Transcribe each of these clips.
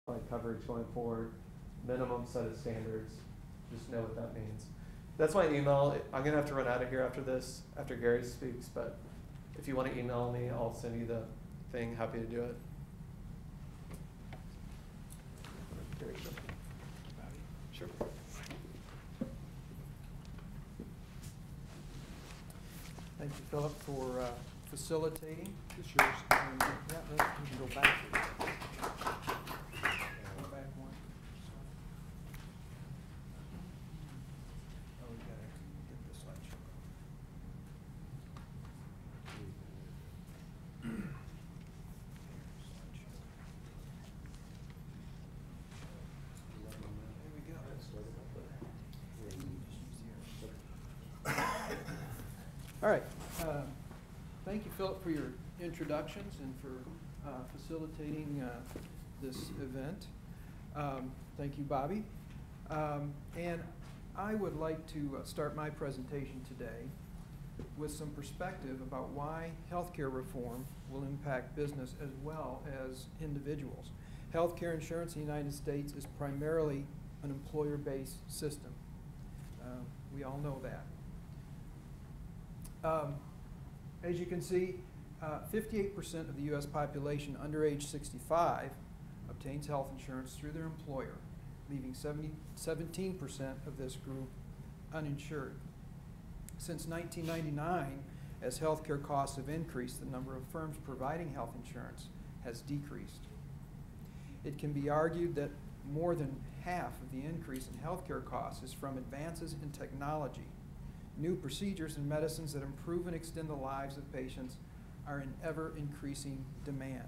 like coverage going forward, minimum set of standards, just know what that means. That's my email. I'm gonna have to run out of here after this, after Gary speaks, but if you wanna email me, I'll send you the thing, happy to do it. Sure. Thank you, Philip, for facilitating. This is yours. Yeah, you can go back. Go back one. Oh, we gotta get this slideshow. There we go. All right. Thank you, Philip, for your introductions and for facilitating this event. Thank you, Bobby. And I would like to start my presentation today with some perspective about why healthcare reform will impact business as well as individuals. Healthcare insurance in the United States is primarily an employer-based system. We all know that. As you can see, 58% of the U.S. population under age 65 obtains health insurance through their employer, leaving 17% of this group uninsured. Since 1999, as healthcare costs have increased, the number of firms providing health insurance has decreased. It can be argued that more than half of the increase in healthcare costs is from advances in technology. New procedures and medicines that improve and extend the lives of patients are in ever-increasing demand.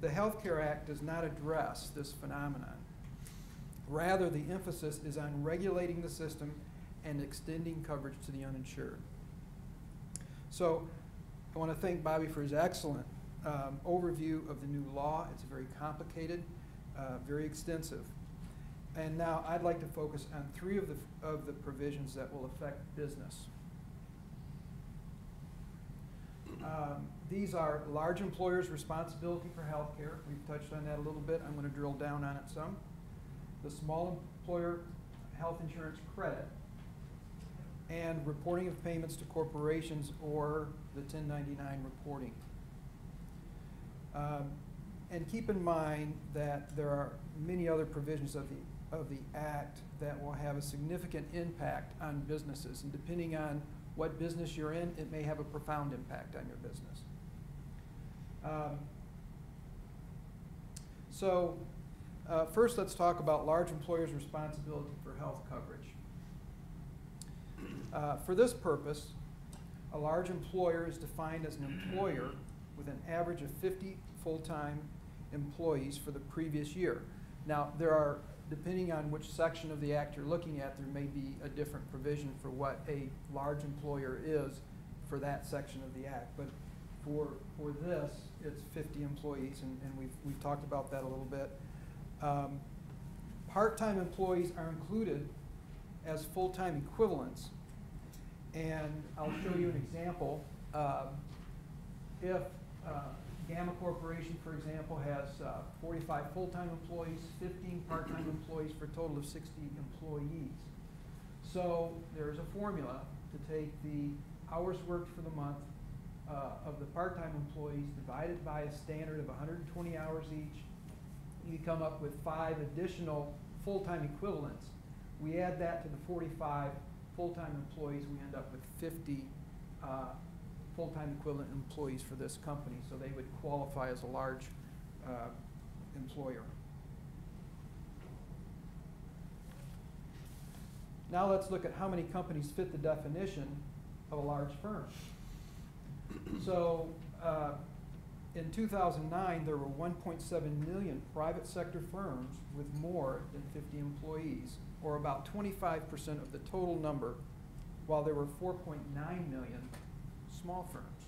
The Health Care Act does not address this phenomenon. Rather, the emphasis is on regulating the system and extending coverage to the uninsured. So I want to thank Bobby for his excellent overview of the new law. It's very complicated, very extensive. And now I'd like to focus on three of the provisions that will affect business. These are large employers' responsibility for health care. We've touched on that a little bit. I'm going to drill down on it some. The small employer health insurance credit, and reporting of payments to corporations or the 1099 reporting. And keep in mind that there are many other provisions of the Act that will have a significant impact on businesses, and depending on what business you're in, it may have a profound impact on your business. First, let's talk about large employers' responsibility for health coverage. For this purpose, a large employer is defined as an employer with an average of 50 full-time employees for the previous year. Now, there are, depending on which section of the Act you're looking at, there may be a different provision for what a large employer is for that section of the Act. But for this, it's 50 employees, and we've talked about that a little bit. Part-time employees are included as full-time equivalents. And I'll show you an example. If Gamma Corporation, for example, has 45 full-time employees, 15 part-time employees for a total of 60 employees. So there's a formula to take the hours worked for the month of the part-time employees divided by a standard of 120 hours each. You come up with 5 additional full-time equivalents. We add that to the 45 full-time employees, we end up with 50 full-time equivalent employees for this company, so they would qualify as a large employer. Now let's look at how many companies fit the definition of a large firm. So in 2009, there were 1.7 million private sector firms with more than 50 employees, or about 25% of the total number, while there were 4.9 million small firms.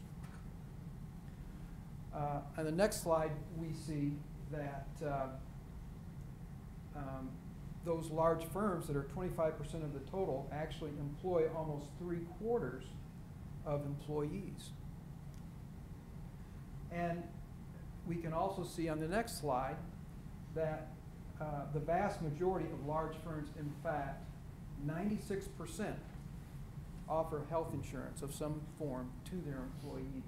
On the next slide, we see that those large firms that are 25% of the total actually employ almost 3/4 of employees. And we can also see on the next slide that the vast majority of large firms, in fact, 96% offer health insurance of some form to their employees.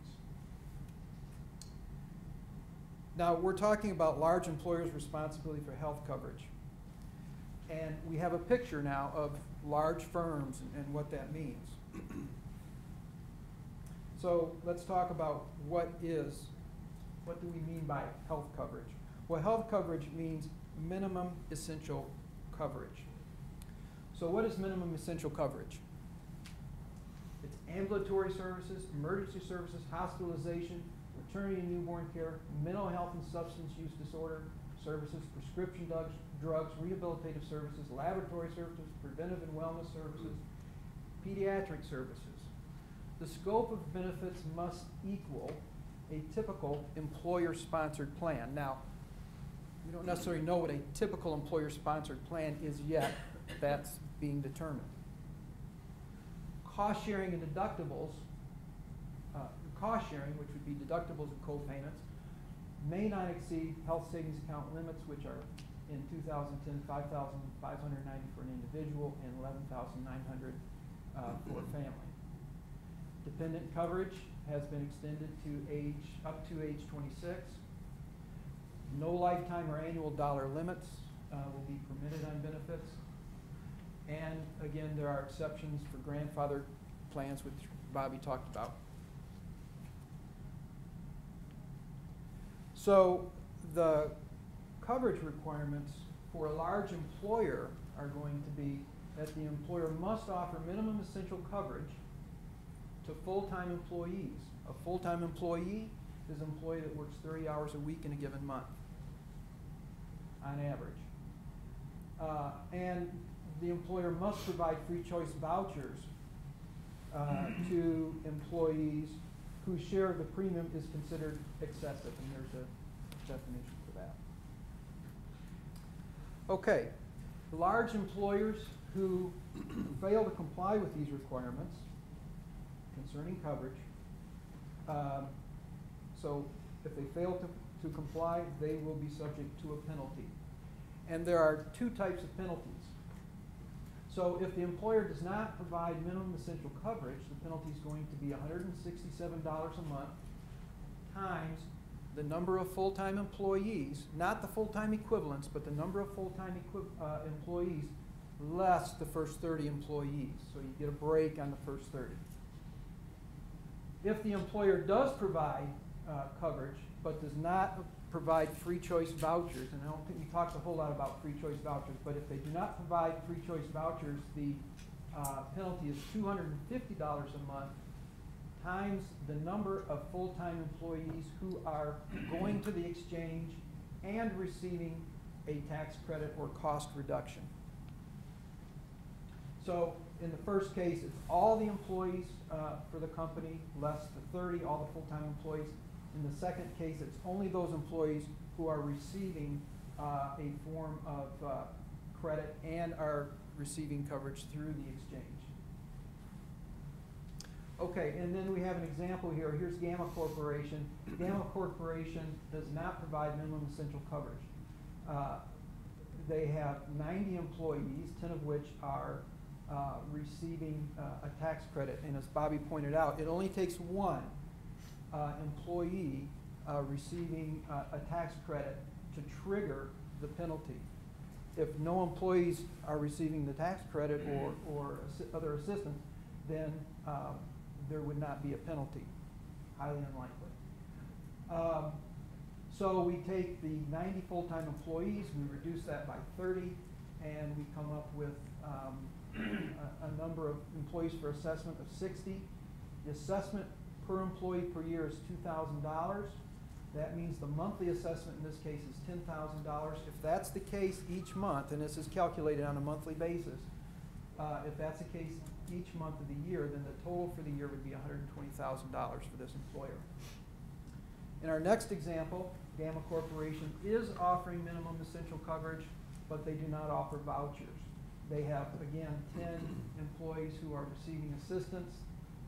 Now, we're talking about large employers' responsibility for health coverage. And we have a picture now of large firms and what that means. So let's talk about what do we mean by health coverage? Well, health coverage means minimum essential coverage. So what is minimum essential coverage? It's ambulatory services, emergency services, hospitalization, maternity and newborn care, mental health and substance use disorder services, prescription drugs, rehabilitative services, laboratory services, preventive and wellness services, pediatric services. The scope of benefits must equal a typical employer-sponsored plan. Now, we don't necessarily know what a typical employer-sponsored plan is yet. That's being determined. Cost sharing and deductibles, cost sharing, which would be deductibles and co-payments, may not exceed health savings account limits, which are in 2010, $5,590 for an individual and $11,900 for a family. Dependent coverage has been extended to up to age 26. No lifetime or annual dollar limits will be permitted on benefits. And again, there are exceptions for grandfather plans, which Bobby talked about. So the coverage requirements for a large employer are going to be that the employer must offer minimum essential coverage to full-time employees. A full-time employee is an employee that works 30 hours a week in a given month, on average. And the employer must provide free choice vouchers to employees whose share of the premium is considered excessive, and there's a definition for that. Okay, large employers who fail to comply with these requirements concerning coverage, so if they fail to comply, they will be subject to a penalty. And there are two types of penalties. So if the employer does not provide minimum essential coverage, the penalty is going to be $167 a month times the number of full-time employees, not the full-time equivalents, but the number of full-time employees less the first 30 employees. So you get a break on the first 30. If the employer does provide coverage, but does not provide free choice vouchers, and I don't think we talked a whole lot about free choice vouchers, but if they do not provide free choice vouchers, the penalty is $250 a month times the number of full-time employees who are going to the exchange and receiving a tax credit or cost reduction. So in the first case, it's all the employees for the company, less the 30, all the full-time employees. In the second case, it's only those employees who are receiving a form of credit and are receiving coverage through the exchange. Okay, and then we have an example here. Here's Gamma Corporation. Gamma Corporation does not provide minimum essential coverage. They have 90 employees, 10 of which are receiving a tax credit. And as Bobby pointed out, it only takes one employee receiving a tax credit to trigger the penalty. If no employees are receiving the tax credit or other assistance, then there would not be a penalty. Highly unlikely. So we take the 90 full-time employees, we reduce that by 30, and we come up with a number of employees for assessment of 60. The assessment per employee per year is $2,000. That means the monthly assessment in this case is $10,000. If that's the case each month, and this is calculated on a monthly basis, if that's the case each month of the year, then the total for the year would be $120,000 for this employer. In our next example, Gamma Corporation is offering minimum essential coverage, but they do not offer vouchers. They have, again, 10 employees who are receiving assistance.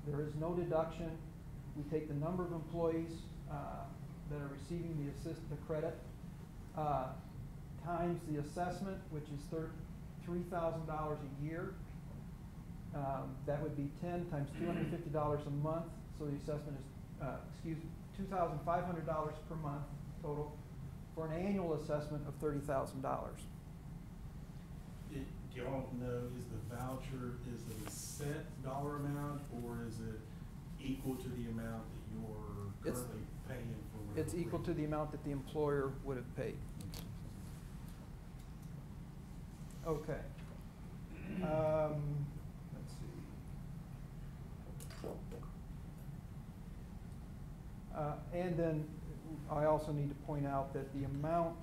There is no deduction. We take the number of employees that are receiving the credit times the assessment, which is $3,000 a year. That would be 10 times $250 a month, so the assessment is, $2,500 per month total, for an annual assessment of $30,000. Do y'all know, is the voucher, is it a set dollar amount, or is it equal to the amount that you're It's- currently paying for? It's equal to the amount that the employer would have paid. Okay. Let's see. And then I also need to point out that the amount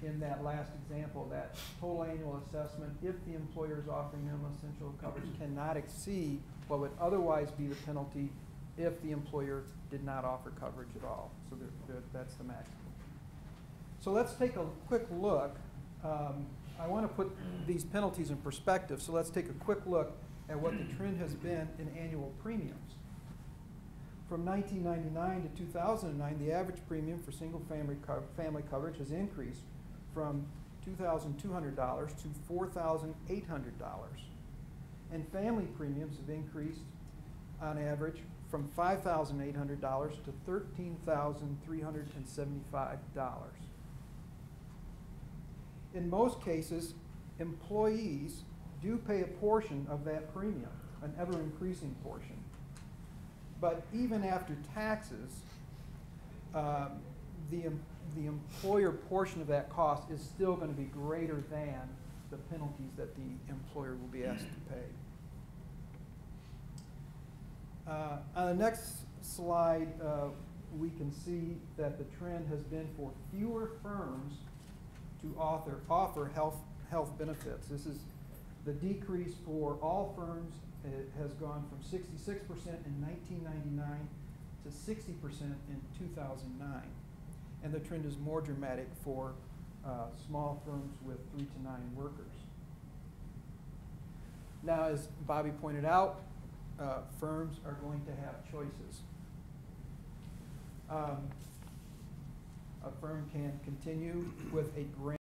in that last example, that total annual assessment, if the employer is offering minimum essential coverage, cannot exceed what would otherwise be the penalty if the employer did not offer coverage at all. So that's the maximum. So let's take a quick look. I want to put these penalties in perspective, so let's take a quick look at what the trend has been in annual premiums. From 1999 to 2009, the average premium for single-family coverage has increased from $2,200 to $4,800. And family premiums have increased on average from $5,800 to $13,375. In most cases, employees do pay a portion of that premium, an ever-increasing portion. But even after taxes, the employer portion of that cost is still going to be greater than the penalties that the employer will be asked to pay. On the next slide, we can see that the trend has been for fewer firms to offer health benefits. This is the decrease for all firms. It has gone from 66% in 1999 to 60% in 2009. And the trend is more dramatic for small firms with 3 to 9 workers. Now, as Bobby pointed out, firms are going to have choices. A firm can continue with a grant